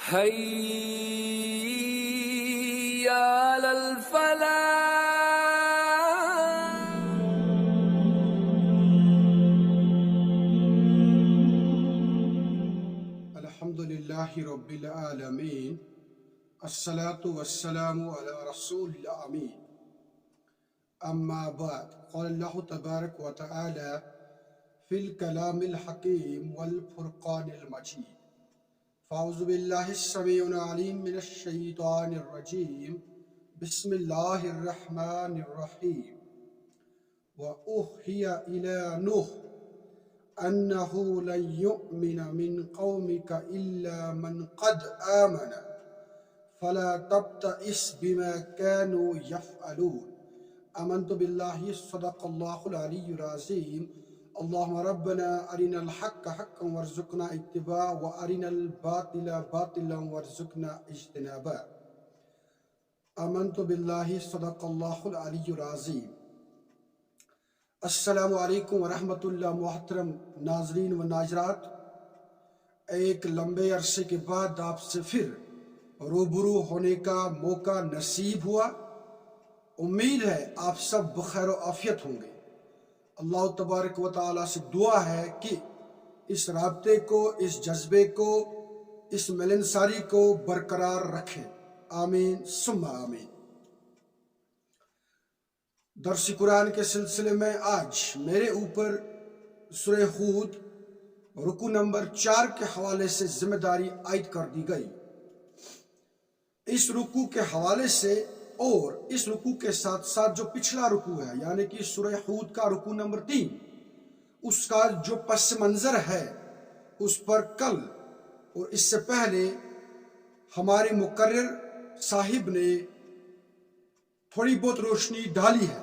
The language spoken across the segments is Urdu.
حي على الفلاح. الحمد لله رب العالمين الصلاة والسلام على رسول الأمين أما بعد قال الله تبارك وتعالى في الكلام الحكيم والفرقان المجيد فأعوذ بالله السميع العليم من الشيطان الرجيم بسم الله الرحمن الرحيم وأوحي إلى نوح أنه لن يؤمن من قومك إلا من قد آمن فلا تبتئس بما كانوا يفعلون آمنت بالله صدق الله العلي العظيم اللهم ربنا أرنا الحق حقا وارزقنا اتباعه وأرنا الباطل باطلا وارزقنا اجتنابه آمنت بالله صدق الله العلي العظيم السلام علیکم ورحمۃ اللہ. محترم ناظرین و ناظرات، ایک لمبے عرصے کے بعد آپ سے پھر روبرو ہونے کا موقع نصیب ہوا. امید ہے آپ سب بخیر و عافیت ہوں گے. اللہ تبارک و تعالیٰ سے دعا ہے کہ اس رابطے کو، اس جذبے کو، اس ملنساری کو برقرار رکھے. آمین ثم آمین. درس قرآن کے سلسلے میں آج میرے اوپر سورہ ہود رکوع نمبر 4 کے حوالے سے ذمہ داری عائد کر دی گئی. اس رکوع کے حوالے سے اور اس رکوع کے ساتھ ساتھ جو پچھلا رکوع ہے یعنی کہ سورہ ہود کا رکوع نمبر 3، اس کا جو پس منظر ہے اس پر کل اور اس سے پہلے ہمارے مقرر صاحب نے تھوڑی بہت روشنی ڈالی ہے.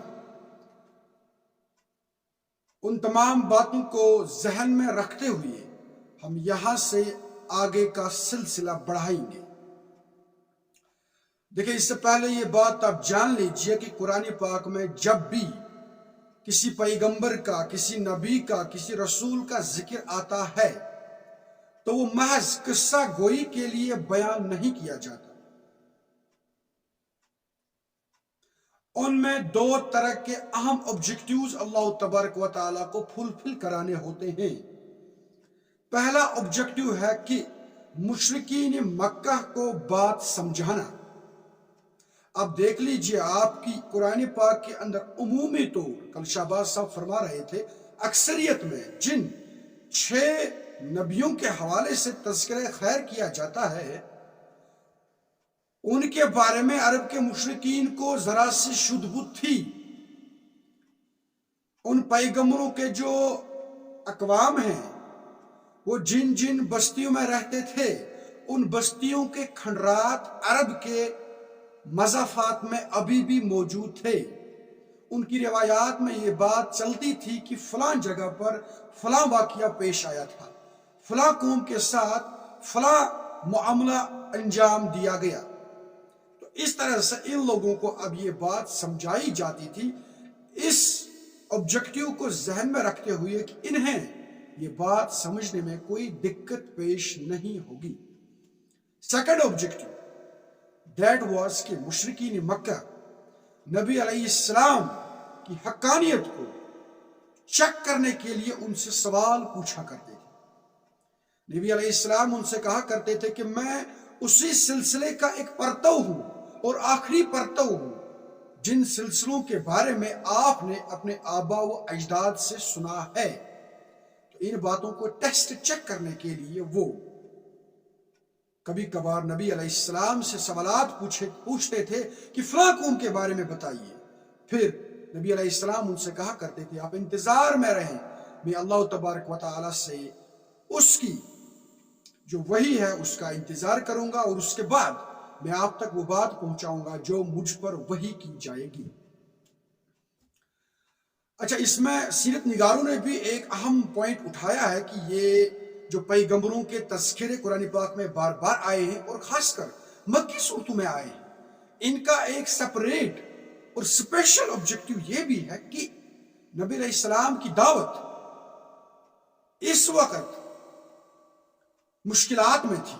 ان تمام باتوں کو ذہن میں رکھتے ہوئے ہم یہاں سے آگے کا سلسلہ بڑھائیں گے. دیکھیں، اس سے پہلے یہ بات آپ جان لیجئے کہ قرآن پاک میں جب بھی کسی پیغمبر کا، کسی نبی کا، کسی رسول کا ذکر آتا ہے تو وہ محض قصہ گوئی کے لیے بیان نہیں کیا جاتا. ان میں 2 طرح کے اہم آبجیکٹیوز اللہ تبارک و تعالیٰ کو فلفل کرانے ہوتے ہیں. پہلا آبجیکٹیو ہے کہ مشرکین مکہ کو بات سمجھانا. اب دیکھ لیجئے، آپ کی قرآن پاک کے اندر عمومی طور، کل شہباز صاحب فرما رہے تھے، اکثریت میں جن 6 نبیوں کے حوالے سے تذکرہ خیر کیا جاتا ہے ان کے بارے میں عرب کے مشرکین کو ذرا سی شدھ بودھ تھی. ان پیغمبروں کے جو اقوام ہیں وہ جن جن بستیوں میں رہتے تھے ان بستیوں کے کھنڈرات عرب کے مضافات میں ابھی بھی موجود تھے. ان کی روایات میں یہ بات چلتی تھی کہ فلاں جگہ پر فلاں واقعہ پیش آیا تھا، فلاں قوم کے ساتھ فلاں معاملہ انجام دیا گیا. تو اس طرح سے ان لوگوں کو اب یہ بات سمجھائی جاتی تھی، اس آبجیکٹیو کو ذہن میں رکھتے ہوئے کہ انہیں یہ بات سمجھنے میں کوئی دقت پیش نہیں ہوگی. سیکنڈ آبجیکٹیو دیٹ واز کہ مشرکین مکہ نبی علیہ السلام کی حقانیت کو چیک کرنے کے لیے ان سے سوال پوچھا کرتے تھے. نبی علیہ السلام ان سے کہا کرتے تھے کہ میں اسی سلسلے کا ایک پرتو ہوں اور آخری پرتو ہوں جن سلسلوں کے بارے میں آپ نے اپنے آبا و اجداد سے سنا ہے. تو ان باتوں کو ٹیسٹ چیک کرنے کے لیے وہ کبھی کبھار نبی علیہ السلام سے سوالات پوچھتے تھے کہ فلاں قوم کے بارے میں بتائیے. پھر نبی علیہ السلام ان سے کہا کرتے تھے آپ انتظار میں رہیں، میں اللہ تبارک و تعالیٰ سے اس کی جو وحی ہے اس کا انتظار کروں گا اور اس کے بعد میں آپ تک وہ بات پہنچاؤں گا جو مجھ پر وحی کی جائے گی. اچھا، اس میں سیرت نگاروں نے بھی ایک اہم پوائنٹ اٹھایا ہے کہ یہ جو پیغمبروں کے تذکرے قرآن پاک میں بار بار آئے ہیں اور خاص کر مکی صورتوں میں آئے ہیں، ان کا ایک سپریٹ اور اسپیشل آبجیکٹیو یہ بھی ہے کہ نبی علیہ السلام کی دعوت اس وقت مشکلات میں تھی.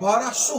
1200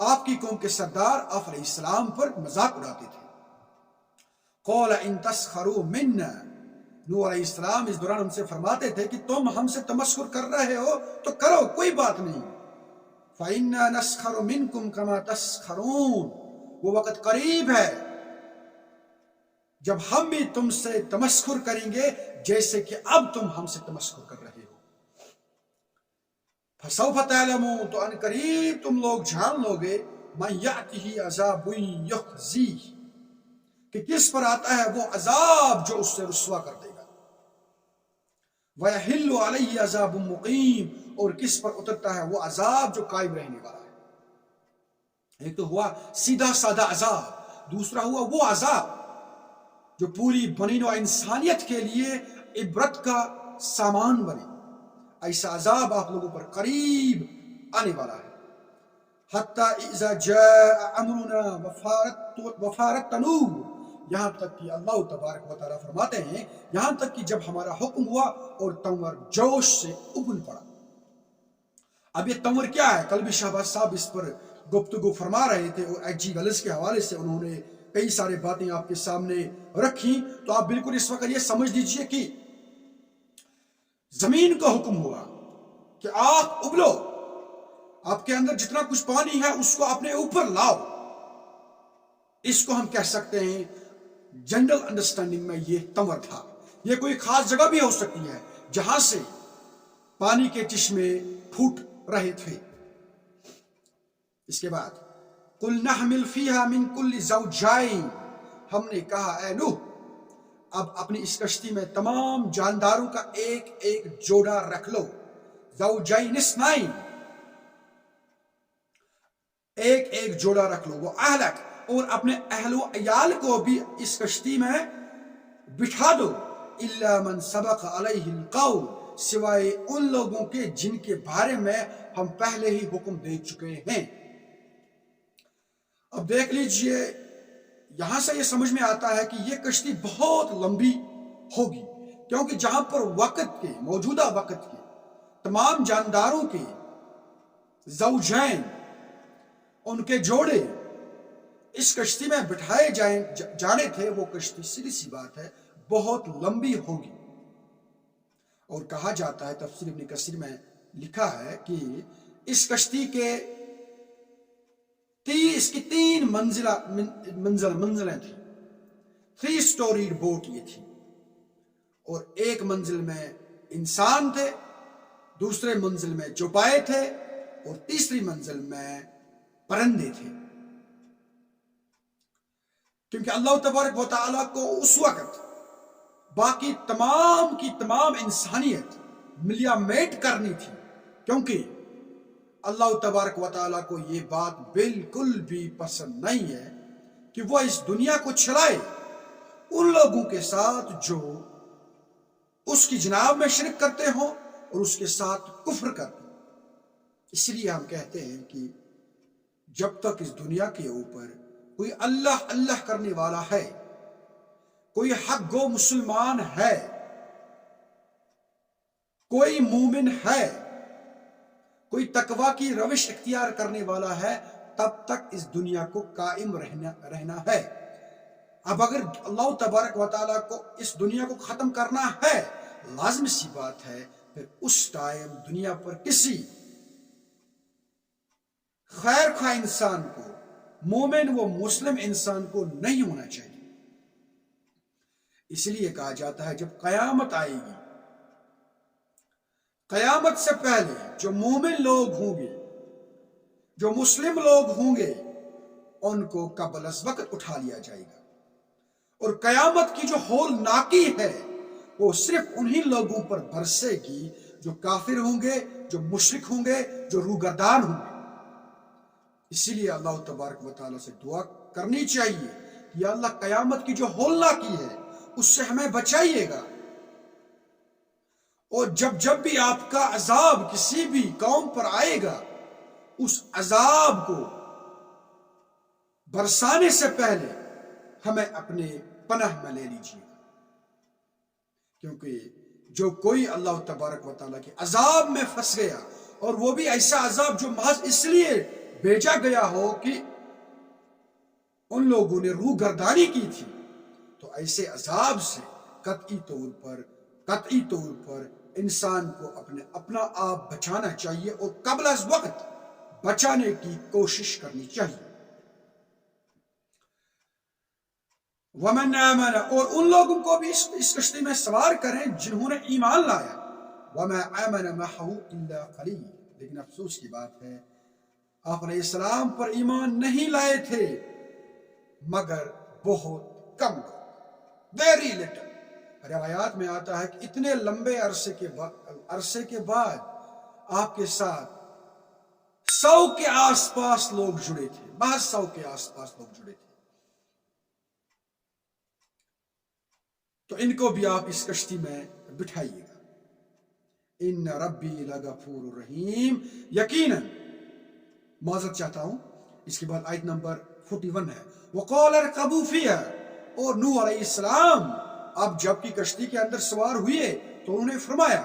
آپ کی قوم کے سردار آپ علیہ السلام پر مذاق اڑاتے تھے. قال ان تسخروا منا، نوح علیہ السلام اس دوران ان سے فرماتے تھے کہ تم ہم سے تمسخر کر رہے ہو تو کرو، کوئی بات نہیں. فإنا نسخر منکم کما تسخرون، وہ وقت قریب ہے جب ہم بھی تم سے تمسخر کریں گے جیسے کہ اب تم ہم سے تمسخر کر رہے ہو. فسوف تعلمون، تو ان قریب تم لوگ جان لو گے، من یأتہ عذاب یخزیہ، کہ کس پر آتا ہے وہ عذاب جو اس سے رسوا کر دے گا. وَيَحِلُّ عَلَيْهِ عَذَابٌ مُقِيمٌ، اور کس پر اترتا ہے وہ عذاب جو قائم رہنے والا ہے. ایک تو ہوا سیدھا سادہ عذاب، دوسرا ہوا وہ عذاب جو پوری بنی نوع انسانیت کے لیے عبرت کا سامان بنے. ایسا عذاب آپ لوگوں پر قریب آنے والا ہے. حَتَّى إِذَا جَاءَ أَمْرُنَا وَفَارَتِ التَّنُورُ، یہاں تک کہ اللہ تبارک و تعالیٰ فرماتے ہیں یہاں تک کہ جب ہمارا حکم ہوا اور تنور جوش سے ابل پڑا. اب یہ تنور کیا ہے؟ کل بھی شہباز صاحب اس پر گفتگو فرما رہے تھے اور ایچ جی ویلز کے حوالے سے انہوں نے کئی سارے باتیں آپ کے سامنے رکھی. تو آپ بالکل اس وقت یہ سمجھ لیجئے کہ زمین کا حکم ہوا کہ آپ ابلو، آپ کے اندر جتنا کچھ پانی ہے اس کو اپنے اوپر لاؤ. اس کو ہم کہہ سکتے ہیں جنرل انڈرسٹینڈنگ میں یہ تنور تھا. یہ کوئی خاص جگہ بھی ہو سکتی ہے جہاں سے پانی کے چشمے پھوٹ رہے تھے. اس کے بعد قُلْ نَحْمِلْ فِيهَا مِنْ كُلِّ زَوْجَيْنِ، ہم نے کہا اے نوح اب اپنی اس کشتی میں تمام جانداروں کا ایک ایک جوڑا رکھ لو. زوجین اثنین، ایک ایک جوڑا رکھ لو. وہ اہلک، اور اپنے اہل و عیال کو بھی اس کشتی میں بٹھا دو. الا من سبق علیہ القول، سوائے ان لوگوں کے جن کے بارے میں ہم پہلے ہی حکم دے چکے ہیں. اب دیکھ لیجئے یہاں سے یہ سمجھ میں آتا ہے کہ یہ کشتی بہت لمبی ہوگی، کیونکہ جہاں پر وقت کے موجودہ وقت کے تمام جانداروں کے زوجین، ان کے جوڑے اس کشتی میں بٹھائے جانے تھے، وہ کشتی سیدھی سی بات ہے بہت لمبی ہوگی. اور کہا جاتا ہے تفسیر ابن کثیر میں لکھا ہے کہ اس کشتی کے اس کی 3 منزلیں تھیں. 3 سٹوریڈ بوٹ یہ تھی، اور ایک منزل میں انسان تھے، دوسرے منزل میں چوپائے تھے، اور تیسری منزل میں پرندے تھے. کیونکہ اللہ تبارک و تعالیٰ کو اس وقت باقی تمام کی تمام انسانیت ملیا میٹ کرنی تھی، کیونکہ اللہ تبارک و تعالیٰ کو یہ بات بالکل بھی پسند نہیں ہے کہ وہ اس دنیا کو چلائے ان لوگوں کے ساتھ جو اس کی جناب میں شرک کرتے ہوں اور اس کے ساتھ کفر کرتے ہیں. اس لیے ہم کہتے ہیں کہ جب تک اس دنیا کے اوپر کوئی اللہ اللہ کرنے والا ہے، کوئی حق گو مسلمان ہے، کوئی مومن ہے، کوئی تقوی کی روش اختیار کرنے والا ہے، تب تک اس دنیا کو قائم رہنا ہے. اب اگر اللہ تبارک و تعالیٰ کو اس دنیا کو ختم کرنا ہے، لازم سی بات ہے پھر اس ٹائم دنیا پر کسی خیر خواہ انسان کو، مومن و مسلم انسان کو نہیں ہونا چاہیے. اس لیے کہا جاتا ہے جب قیامت آئے گی، قیامت سے پہلے جو مومن لوگ ہوں گے، جو مسلم لوگ ہوں گے، ان کو قبل از وقت اٹھا لیا جائے گا. اور قیامت کی جو ہولناکی ہے وہ صرف انہی لوگوں پر برسے گی جو کافر ہوں گے، جو مشرک ہوں گے، جو روگردان ہوں گے. اسی لیے اللہ تبارک و تعالیٰ سے دعا کرنی چاہیے کہ یا اللہ قیامت کی جو ہولناکی ہے اس سے ہمیں بچائیے گا. اور جب بھی آپ کا عذاب کسی بھی قوم پر آئے گا، اس عذاب کو برسانے سے پہلے ہمیں اپنے پناہ میں لے لیجیے، کیونکہ جو کوئی اللہ تبارک و تعالیٰ کے عذاب میں پھنس گیا، اور وہ بھی ایسا عذاب جو محض اس لیے بھیجا گیا ہو کہ ان لوگوں نے روح گردانی کی تھی، تو ایسے عذاب سے قطعی طور پر انسان کو اپنا آپ بچانا چاہیے اور قبل از وقت بچانے کی کوشش کرنی چاہیے۔ ومن آمن، اور ان لوگوں کو بھی اس کشتی میں سوار کریں جنہوں نے ایمان لایا۔ وما آمن معه الا قلیل، لیکن افسوس کی بات ہے آپ علیہ السلام پر ایمان نہیں لائے تھے مگر بہت کم لوگ، ویری لٹل۔ روایات میں آتا ہے کہ اتنے لمبے عرصے کے بعد آپ کے ساتھ 100 کے آس پاس لوگ جڑے تھے، محض 100 کے آس پاس لوگ جڑے تھے۔ تو ان کو بھی آپ اس کشتی میں بٹھائیے گا۔ ان ربی لغفور رحیم، یقیناً، معذرت چاہتا ہوں، اس کے بعد آیت نمبر 41 ہے، وقال اركبوا فيها، اور نوح علیہ السلام اب جب کی کشتی کے اندر سوار ہوئے تو انہوں نے فرمایا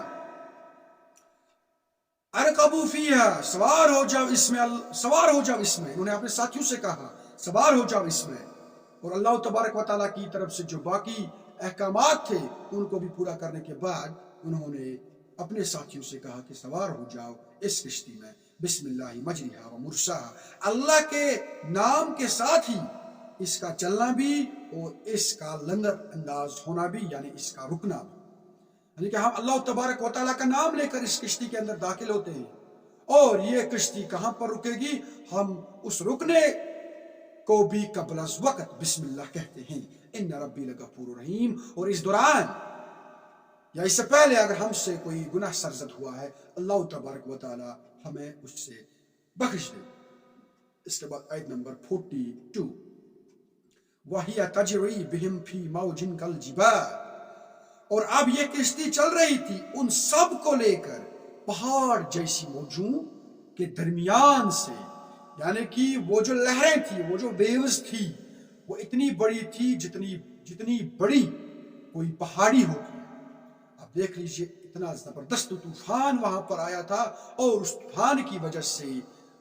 اركبوا فيها، سوار ہو جاؤ اس میں، انہوں نے اپنے ساتھیوں سے کہا سوار ہو جاؤ اس میں، اور اللہ تبارک و تعالیٰ کی طرف سے جو باقی احکامات تھے ان کو بھی پورا کرنے کے بعد انہوں نے اپنے ساتھیوں سے کہا کہ سوار ہو جاؤ اس کشتی میں، بسم اللہ مجریہا و مرساہا، اللہ کے نام کے ساتھ ہی اس کا چلنا بھی اور اس کا لنگر انداز ہونا بھی، یعنی اس کا رکنا بھی، یعنی کہ ہم اللہ تبارک و تعالیٰ کا نام لے کر اس کشتی کے اندر داخل ہوتے ہیں، اور یہ کشتی کہاں پر رکے گی، ہم اس رکنے کو بھی قبل از وقت بسم اللہ کہتے ہیں، ان ربی لغفور رحیم، اور اس دوران یا اس سے پہلے اگر ہم سے کوئی گناہ سرزد ہوا ہے اللہ تبارک و تعالی ہمیں اس سے بخش دے۔ اس کے بعد آیت نمبر 42، وَهِيَ تَجْرِي بِهِمْ فِي مَوْجٍ كَالْجِبَالِ، اور اب یہ کشتی چل رہی تھی ان سب کو لے کر پہاڑ جیسی موجوں کے درمیان سے، یعنی کہ وہ جو لہریں تھی، وہ جو ویوز تھی، وہ اتنی بڑی تھی جتنی بڑی کوئی پہاڑی ہوتی ہے۔ اب دیکھ لیجئے اتنا زبردست طوفان وہاں پر آیا تھا، اور اس طوفان کی وجہ سے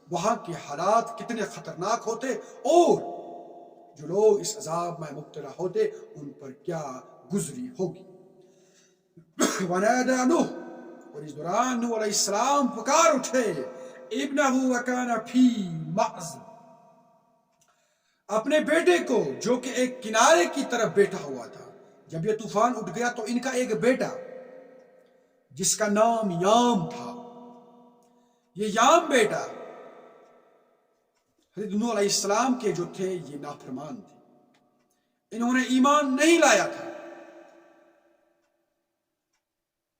وہاں کے حالات کتنے خطرناک ہوتے، اور جو لوگ اس عذاب میں مبتلا ہوتے ان پر کیا گزری ہوگی۔ وَنَادَى نُوح، اور اس دوران نوح علیہ السلام پکار اٹھے، ابنہ وکان فی معزل، اپنے بیٹے کو جو کہ ایک کنارے کی طرف بیٹھا ہوا تھا۔ جب یہ طوفان اٹھ گیا تو ان کا ایک بیٹا جس کا نام یام تھا، یہ یام بیٹا حضرت نوح علیہ السلام کے جو تھے یہ نافرمان تھے، انہوں نے ایمان نہیں لایا تھا،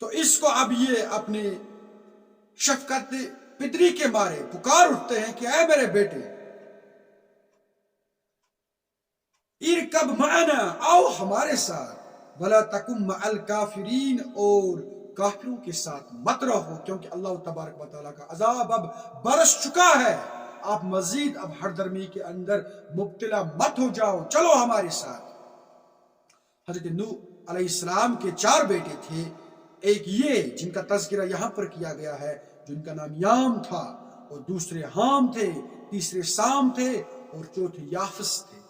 تو اس کو اب یہ اپنے شفقت پدری کے مارے پکار اٹھتے ہیں کہ اے میرے بیٹے، ارکب معنا، آؤ ہمارے ساتھ، ولا تکن مع الکافرین، اور کافروں کے ساتھ مت رہو، کیونکہ اللہ تبارک و تعالیٰ کا عذاب اب برس چکا ہے، آپ مزید اب ہر درمی کے اندر مبتلا مت ہو جاؤ، چلو ہمارے ساتھ۔ حضرت نوح علیہ السلام کے 4 بیٹے تھے، ایک یہ جن کا تذکرہ یہاں پر کیا گیا ہے جن کا نام یام تھا، اور دوسرے حام تھے، تیسرے سام تھے، اور چوتھے یافس تھے۔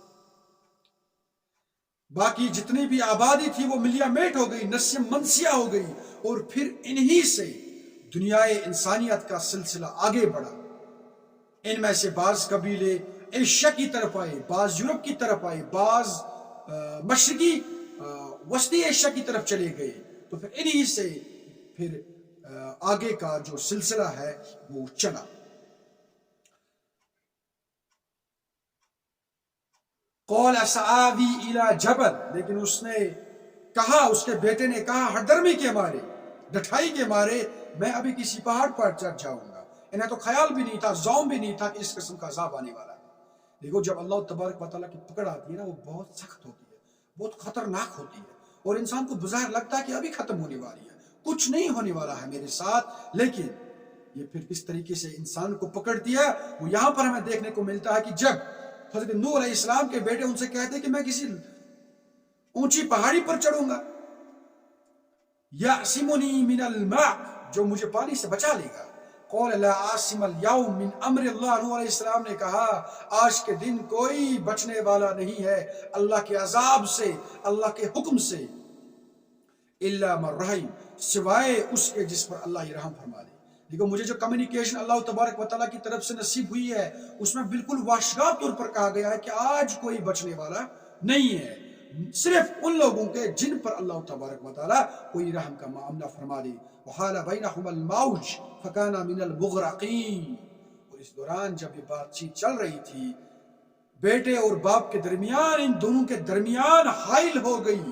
باقی جتنی بھی آبادی تھی وہ ملیا میٹ ہو گئی، نسیم منسیہ ہو گئی، اور پھر انہی سے دنیائے انسانیت کا سلسلہ آگے بڑھا۔ ان میں سے بعض قبیلے ایشیا کی طرف آئے، بعض یورپ کی طرف آئے، بعض مشرقی وسطی ایشیا کی طرف چلے گئے، تو پھر انہی سے پھر آگے کا جو سلسلہ ہے وہ چلا۔ قال سآوی الی جبل، لیکن اس نے کہا، اس کے بیٹے نے کہا ہردرمی کے مارے، ڈٹھائی کے مارے، میں ابھی کسی پہاڑ پر چڑھ جاؤں گا۔ انہیں تو خیال بھی نہیں تھا، زوم بھی نہیں تھا کہ اس قسم کا عذاب آنے والا ہے۔ دیکھو جب اللہ تبارک و تعالیٰ کی پکڑ آتی ہے نا، وہ بہت سخت ہوتی ہے، بہت خطرناک ہوتی ہے، اور انسان کو بظاہر لگتا ہے کہ ابھی ختم ہونے والی ہے، کچھ نہیں ہونے والا ہے میرے ساتھ، لیکن یہ پھر کس طریقے سے انسان کو پکڑتی ہے وہ یہاں پر ہمیں دیکھنے کو ملتا ہے کہ جب حضرت نوح علیہ السلام کے بیٹے ان سے کہتے کہ میں کسی اونچی پہاڑی پر چڑھوں گا، یعصمنی من الماء، جو مجھے پانی سے بچا لے گا، قول لا عاصم اليوم من امر اللہ، نوح علیہ السلام نے کہا آج کے دن کوئی بچنے والا نہیں ہے اللہ کے عذاب سے، اللہ کے حکم سے، الا من رحم، سوائے اس کے جس پر اللہ رحم فرما دے۔ دیکھو مجھے جو کمیونیکیشن اللہ تبارک و تعالیٰ کی طرف سے نصیب ہوئی ہے اس میں بالکل واشگاہ طور پر کہا گیا ہے کہ آج کوئی بچنے والا نہیں ہے، صرف ان لوگوں کے جن پر اللہ تبارک و تعالیٰ کوئی رحم کا معاملہ فرما دے۔ وحال بینہم الموج فکان من المغرقین، اور اس دوران جب یہ بات چیت چل رہی تھی بیٹے اور باپ کے درمیان، ان دونوں کے درمیان حائل ہو گئی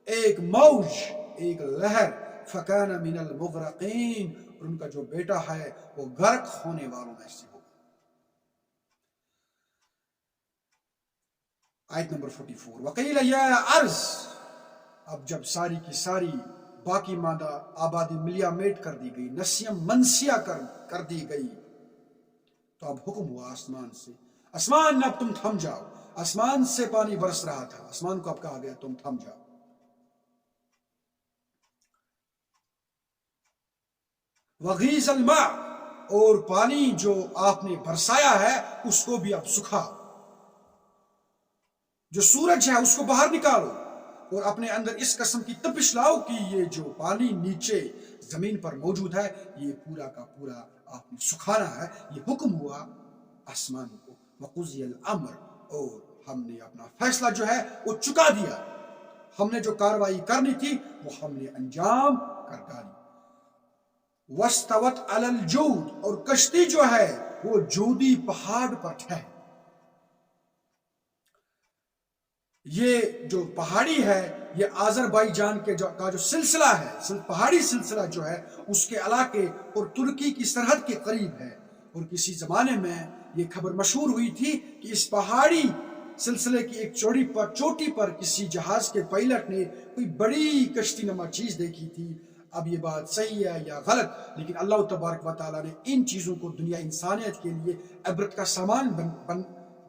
ایک موج، ایک لہر، فکان من المغرقین، اور ان کا جو بیٹا ہے وہ غرق ہونے والوں میں سے ہو۔ آیت نمبر 44، وقیل یا ارض، اب جب ساری کی ساری باقی مادہ آبادی ملیا میٹ کر دی گئی، نسیم منسیہ کر دی گئی، تو اب حکم ہوا آسمان سے، آسمان اب تم تھم جاؤ، آسمان سے پانی برس رہا تھا، آسمان کو اب کہا گیا تم تھم جاؤ۔ وغیظ الماء، اور پانی جو آپ نے برسایا ہے اس کو بھی اب سکھا، جو سورج ہے اس کو باہر نکالو اور اپنے اندر اس قسم کی تپش لاؤ کہ یہ جو پانی نیچے زمین پر موجود ہے یہ پورا کا پورا آپ نے سکھانا ہے۔ یہ حکم ہوا آسمان کو، وقضی الامر، اور ہم نے اپنا فیصلہ جو ہے وہ چکا دیا، ہم نے جو کاروائی کرنی تھی وہ ہم نے انجام کر ڈالی۔ واستوت علی الجود، اور کشتی جو ہے وہ جودی پہاڑ پر ٹھہری۔ یہ جو پہاڑی ہے یہ آذربائیجان کا جو سلسلہ ہے، پہاڑی سلسلہ جو ہے اس کے علاقے اور ترکی کی سرحد کے قریب ہے، اور کسی زمانے میں یہ خبر مشہور ہوئی تھی کہ اس پہاڑی سلسلے کی ایک چوٹی پر کسی جہاز کے پائلٹ نے کوئی بڑی کشتی نما چیز دیکھی تھی۔ اب یہ بات صحیح ہے یا غلط، لیکن اللہ تبارک و تعالیٰ نے ان چیزوں کو دنیا انسانیت کے لیے عبرت کا سامان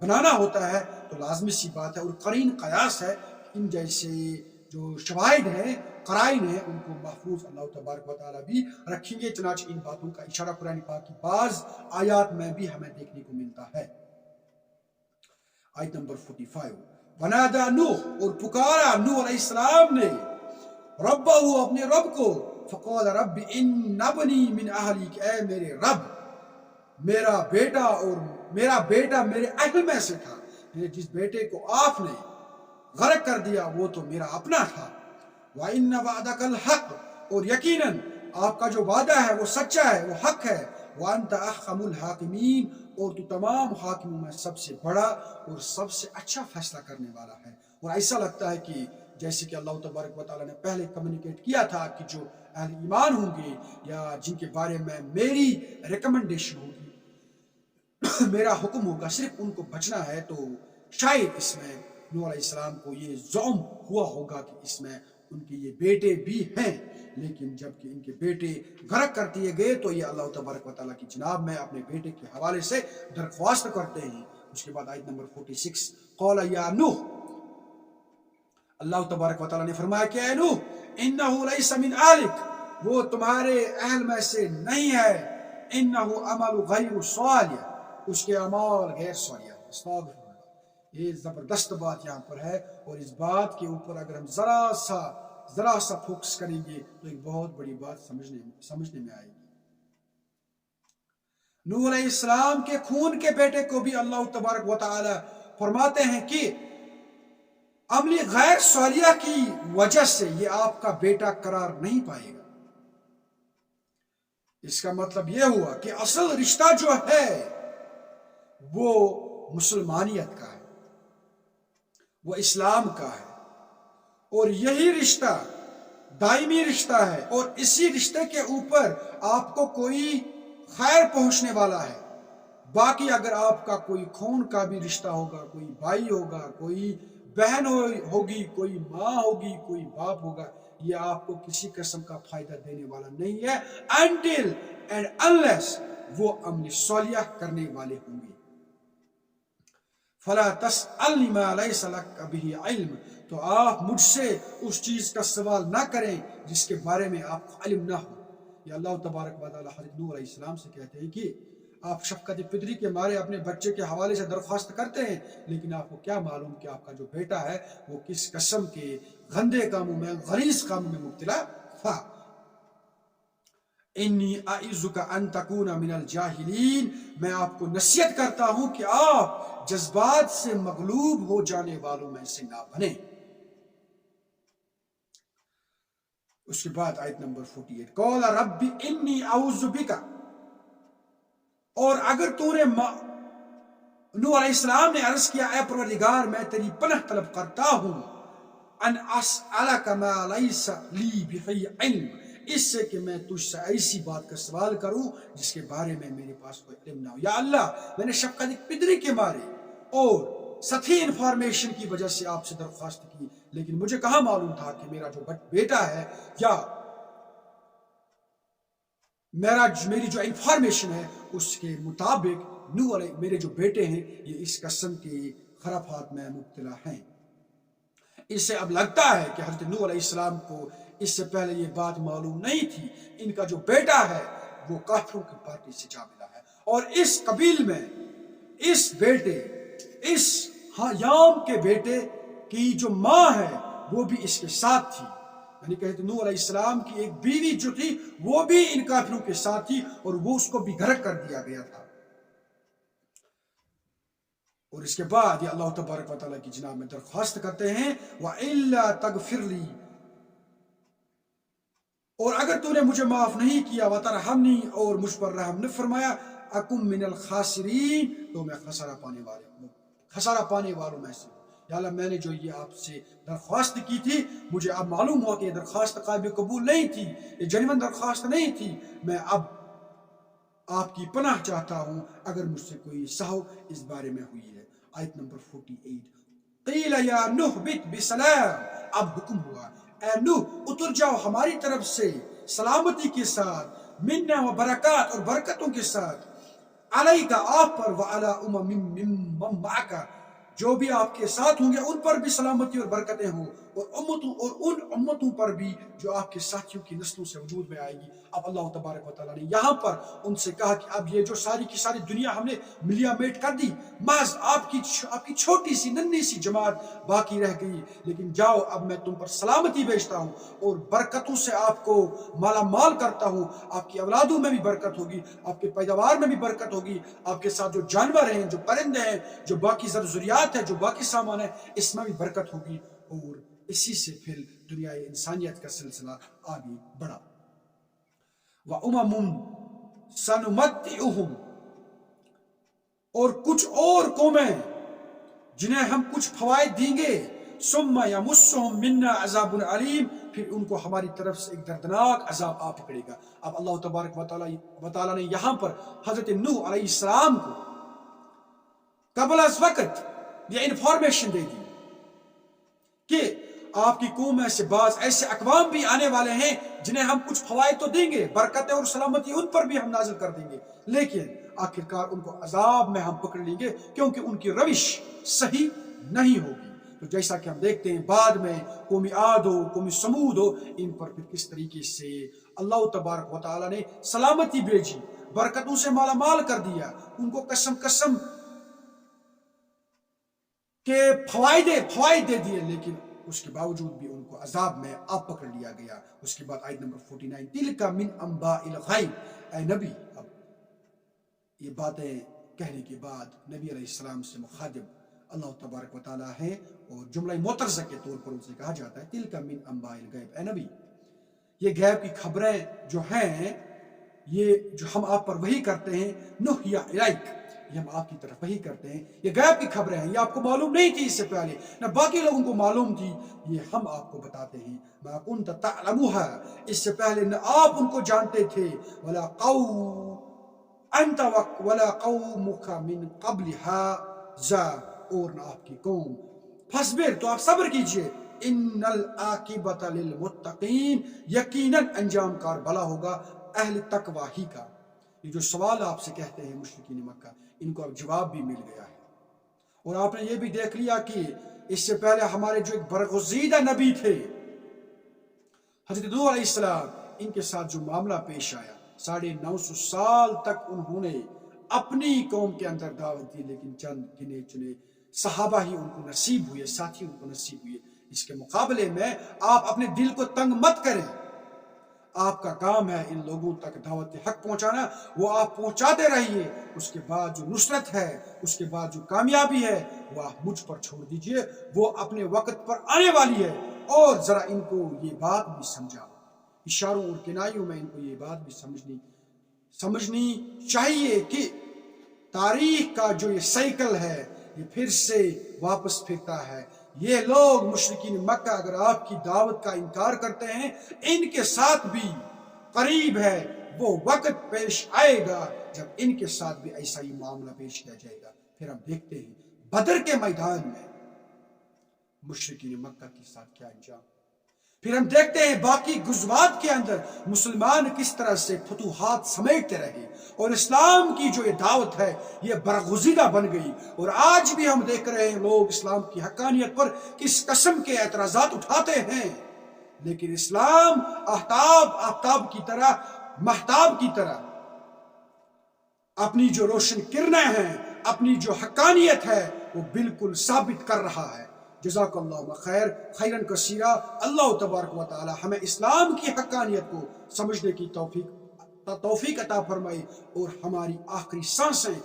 بنانا ہوتا ہے تو لازمی سی بات ہے، اور قرین قیاس ہے، ان جیسے جو شواہد ہیں، قرائن ہیں، ان کو محفوظ اللہ تبارک و تعالیٰ بھی رکھیں گے۔ چنانچہ ان باتوں کا اشارہ قرآن پاک کی بعض آیات میں بھی ہمیں دیکھنے کو ملتا ہے۔ آیت نمبر 45، ونادى نوح، اور پکارا نوح علیہ السلام نے ربہ، اپنے رب کو، فقال رب ان ابنی من اہلی، کہ اے میرے رب میرا بیٹا میرے اہل میں سے تھا، یعنی جس بیٹے کو آپ نے غرق کر دیا وہ تو میرا اپنا تھا۔ وَإِنَّ وَعْدَكَ الْحَقُّ، اور یقیناً آپ کا جو وعدہ ہے وہ سچا ہے، وہ حق ہے۔ وَأَنْتَ أَحْكَمُ الْحَاكِمِينَ، اور تو تمام حاکموں میں سب سے بڑا اور سب سے اچھا فیصلہ کرنے والا ہے۔ اور ایسا لگتا ہے کہ جیسے کہ اللہ تبارک و تعالیٰ نے پہلے کمیونیکیٹ کیا تھا کہ جو اہل ایمان ہوں گے یا جن کے بارے میں میری ریکمنڈیشن ہوگی، میرا حکم ہوگا، صرف ان کو بچنا ہے، تو شاید اس میں نوح علیہ السلام کو یہ زعم ہوا ہوگا کہ اس میں ان کے یہ بیٹے بھی ہیں، لیکن جب کہ ان کے بیٹے غرق کر دیے گئے تو یہ اللہ تبارک و تعالیٰ کی جناب میں اپنے بیٹے کے حوالے سے درخواست کرتے ہیں۔ اس کے بعد آیت نمبر 46، قال یا نوح، اللہ تبارک و تعالیٰ نے فرمایا کہ اے نوح انہو لیس من اہلک، وہ تمہارے اہل میں سے نہیں ہے، انہو عمل غیر صالح، اس کے اعمال غیر صالح۔ استغفر اللہ، یہ زبردست بات یہاں پر ہے، اور اس بات کے اوپر اگر ہم ذرا سا فوکس کریں گے تو ایک بہت بڑی بات سمجھنے میں آئے گی۔ نوح علیہ السلام کے خون کے بیٹے کو بھی اللہ تبارک و تعالی فرماتے ہیں کہ عملی غیر صالحہ کی وجہ سے یہ آپ کا بیٹا قرار نہیں پائے گا۔ اس کا مطلب یہ ہوا کہ اصل رشتہ جو ہے وہ مسلمانیت کا ہے، وہ اسلام کا ہے، اور یہی رشتہ دائمی رشتہ ہے، اور اسی رشتے کے اوپر آپ کو کوئی خیر پہنچنے والا ہے۔ باقی اگر آپ کا کوئی خون کا بھی رشتہ ہوگا، کوئی بھائی ہوگا، کوئی بہن ہوگی، کوئی ماں ہوگی، کوئی باپ ہوگا، یہ آپ کو کسی قسم کا فائدہ دینے والا نہیں ہے until and unless وہ عمل صالحہ کرنے والے ہوں گے۔ فَلَا تَسْأَلْنِ مَا لَيْسَ لَكَ بِهِ عِلْمٌ، تو آپ مجھ سے اس چیز کا سوال نہ کریں جس کے بارے میں آپ کو علم نہ ہو۔ یہ اللہ تبارک و تعالی حضرت نوح علیہ السلام سے کہتے ہیں کہ آپ شفقت فطری کے مارے اپنے بچے کے حوالے سے درخواست کرتے ہیں، لیکن آپ کو کیا معلوم کہ آپ کا جو بیٹا ہے وہ کس قسم کے گندے کاموں میں، غلیظ کاموں میں مبتلا تھا۔ انی اعظک ان تکون من الجاہلین، میں آپ کو نصیحت کرتا ہوں کہ آپ جذبات سے مغلوب ہو جانے والوں میں سے نہ بنیں۔ اس کے بعد آیت نمبر 48، قال رب انی اعوذ بک، اور اگر تو نے نوح علیہ السلام نے عرض کیا اے پروردگار میں تیری پناہ طلب کرتا ہوں، ان اسألک ما لیس لی بہ علم، اس سے کہ میں تجھ سے ایسی بات کا سوال کروں جس کے بارے میں میرے پاس کوئی علم نہ ہو۔ یا اللہ، میں نے شفقت پدری کے مارے اور سطحی انفارمیشن کی وجہ سے آپ سے درخواست کی، لیکن مجھے کہاں معلوم تھا کہ میرا جو بیٹا ہے یا میری جو انفارمیشن ہے اس کے مطابق نوح علیہ میرے جو بیٹے ہیں یہ اس قسم کے خرافات میں مبتلا ہیں۔ اس سے اب لگتا ہے کہ حضرت نوح علیہ السلام کو اس سے پہلے یہ بات معلوم نہیں تھی، ان کا جو بیٹا ہے وہ کافروں کی پارٹی سے جا ملا ہے، اور اس قبیل میں اس بیٹے، اس یام کے بیٹے کی جو ماں ہے وہ بھی اس کے ساتھ تھی، یعنی کہ نوح علیہ السلام کی ایک بیوی جو تھی وہ بھی ان کافروں کے ساتھ تھی، اور وہ اس کو بھی غرق کر دیا گیا تھا۔ اور اس کے بعد یہ اللہ تبارک و تعالیٰ کی جناب میں درخواست کرتے ہیں وَإِلَّا تَغْفِرْ لِي، اور اگر تو نے مجھے معاف نہیں کیا وَتَرْحَمْنِي، اور مجھ پر رحم نہ فرمایا، أَكُمْ مِنَ الْخَاسِرِينَ، تو میں خسارہ پانے والوں میں سے۔ یا اللہ، میں نے جو یہ آپ سے درخواست کی تھی، مجھے اب معلوم ہوا کہ یہ درخواست قابل قبول نہیں تھی، یہ جنون درخواست نہیں تھی، میں اب آپ کی پناہ چاہتا ہوں اگر مجھ سے کوئی سہو اس بارے میں ہوئی ہے۔ آیت نمبر 48، قیل یا نوح بت بسلام، اب حکم ہوا اے نوح اتر جاؤ ہماری طرف سے سلامتی کے ساتھ، منا و برکات، اور برکتوں کے ساتھ، علیکا آپ پر، وعلی ممن معک، جو بھی آپ کے ساتھ ہوں گے ان پر بھی سلامتی اور برکتیں ہوں، اور ان امتوں پر بھی جو آپ کے ساتھیوں کی نسلوں سے وجود میں آئے گی۔ اب اللہ تبارک و تعالیٰ نے یہاں پر ان سے کہا کہ اب یہ جو ساری کی ساری دنیا ہم نے ملیا میٹ کر دی، محض آپ کی چھوٹی سی ننھی سی جماعت باقی رہ گئی، لیکن جاؤ اب میں تم پر سلامتی بھیجتا ہوں اور برکتوں سے آپ کو مالا مال کرتا ہوں، آپ کی اولادوں میں بھی برکت ہوگی، آپ کے پیداوار میں بھی برکت ہوگی، آپ کے ساتھ جو جانور ہیں، جو پرندے ہیں، جو باقی ضروریات ہے، جو باقی سامان ہے، اس میں بھی برکت ہوگی، اور اسی سے پھر دنیا انسانیت کا سلسلہ آگے بڑھا۔ وَأُمَمٌ سَنُمَتِّعُهُمْ، اور کچھ اور قومیں جنہیں ہم کچھ فوائد دیں گے، ثُمَّ يَمُسُّهُمْ مِنَّا عَذَابٌ عَلِيمٌ، پھر ان کو ہماری طرف سے ایک دردناک عذاب آ پکڑے گا۔ اب اللہ تبارک و تعالیٰ نے یہاں پر حضرت نوح علیہ السلام کو قبل از وقت یہ انفارمیشن دے دی کہ آپ کی قوم میں سے بعض ایسے اقوام بھی آنے والے ہیں جنہیں ہم کچھ فوائد تو دیں گے، برکتیں اور سلامتی ان پر بھی ہم نازل کر دیں گے، لیکن آخرکار ان کو عذاب میں ہم پکڑ لیں گے کیونکہ ان کی روش صحیح نہیں ہوگی۔ تو جیسا کہ ہم دیکھتے ہیں بعد میں قوم عاد ہو، قوم سمود ہو، ان پر پھر کس طریقے سے اللہ تبارک و تعالیٰ نے سلامتی بھیجی، برکتوں سے مالا مال کر دیا، ان کو قسم کے فوائد دے دیے، لیکن اس کے باوجود بھی ان کو عذاب میں آپ پکڑ لیا گیا۔ اس کے بعد آیت نمبر 49، تِلْکَ مِنْ أَنْبَاءِ الْغَیْبِ، اے نبی، اب یہ باتیں کہنے کے بعد نبی علیہ السلام سے مخاطب اللہ تبارک و تعالیٰ ہے، اور جملہ معترضہ کے طور پر ان سے کہا جاتا ہے تِلْکَ مِنْ أَنْبَاءِ الْغَیْبِ، اے نبی، یہ غیب کی خبریں جو ہیں، یہ جو ہم آپ پر وحی کرتے ہیں، نُحْیَ إِلَیْکَ، یہ ہم آپ کی طرف وحی کرتے ہیں، یہ غیب کی خبریں ہیں، یہ آپ کو معلوم نہیں تھی اس سے پہلے، نہ باقی لوگوں کو معلوم تھی، یہ ہم آپ کو بتاتے ہیں، مَا كُنْتَ تَعْلَمُهَا، اس سے پہلے نہ آپ ان کو جانتے تھے، وَلَا أَنْتَ وَلَا قَوْمُكَ مِنْ قَبْلِ هَٰذَا، اور نہ آپ کی قوم، فَاصْبِرْ، تو آپ صبر کیجئے، إِنَّ الْعَاقِبَةَ لِلْمُتَّقِينَ، یقیناً انجام کار بھلا ہوگا اہل تقوی ہی کا۔ یہ جو سوال آپ سے کہتے ہیں مشرکین مکہ، ان کو اب جواب بھی مل گیا ہے، اور آپ نے یہ بھی دیکھ لیا کہ اس سے پہلے ہمارے جو ایک برگزیدہ نبی تھے حضرت نوح علیہ السلام، ان کے ساتھ جو معاملہ پیش آیا، 950 سال تک انہوں نے اپنی قوم کے اندر دعوت دی، لیکن چند گنے چنے صحابہ ہی ان کو نصیب ہوئے، ساتھی ان کو نصیب ہوئے۔ اس کے مقابلے میں آپ اپنے دل کو تنگ مت کریں، آپ کا کام ہے ان لوگوں تک دعوت حق پہنچانا، وہ آپ پہنچاتے رہیے۔ اس کے بعد جو نصرت ہے، اس کے بعد جو کامیابی ہے، وہ آپ مجھ پر چھوڑ دیجئے، وہ اپنے وقت پر آنے والی ہے۔ اور ذرا ان کو یہ بات بھی سمجھا، اشاروں اور کنایوں میں ان کو یہ بات بھی سمجھنی چاہیے کہ تاریخ کا جو یہ سائیکل ہے یہ پھر سے واپس پھرتا ہے۔ یہ لوگ مشرکین مکہ اگر آپ کی دعوت کا انکار کرتے ہیں، ان کے ساتھ بھی قریب ہے وہ وقت پیش آئے گا جب ان کے ساتھ بھی ایسا ہی معاملہ پیش کیا جائے گا۔ پھر ہم دیکھتے ہیں بدر کے میدان میں مشرکین مکہ کے ساتھ کیا انجام، پھر ہم دیکھتے ہیں باقی غزوات کے اندر مسلمان کس طرح سے فتوحات سمیٹتے رہے، اور اسلام کی جو یہ دعوت ہے یہ برگزیدہ بن گئی۔ اور آج بھی ہم دیکھ رہے ہیں لوگ اسلام کی حقانیت پر کس قسم کے اعتراضات اٹھاتے ہیں، لیکن اسلام آفتاب کی طرح، مہتاب کی طرح اپنی جو روشن کرنیں ہیں، اپنی جو حقانیت ہے وہ بالکل ثابت کر رہا ہے۔ جزاک اللہ خیر، خیرن کثیرہ۔ اللہ تبارک و تعالی ہمیں اسلام کی حقانیت کو سمجھنے کی توفیق عطا فرمائے، اور ہماری آخری سانسیں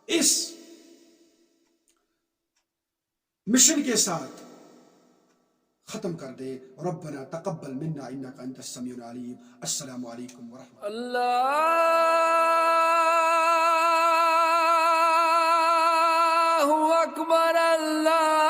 اس مشن کے ساتھ ختم کر دے۔ ربنا تقبل منا انک انت السمیع العلیم۔ السلام علیکم ورحمۃ اللہ اکبر، اللہ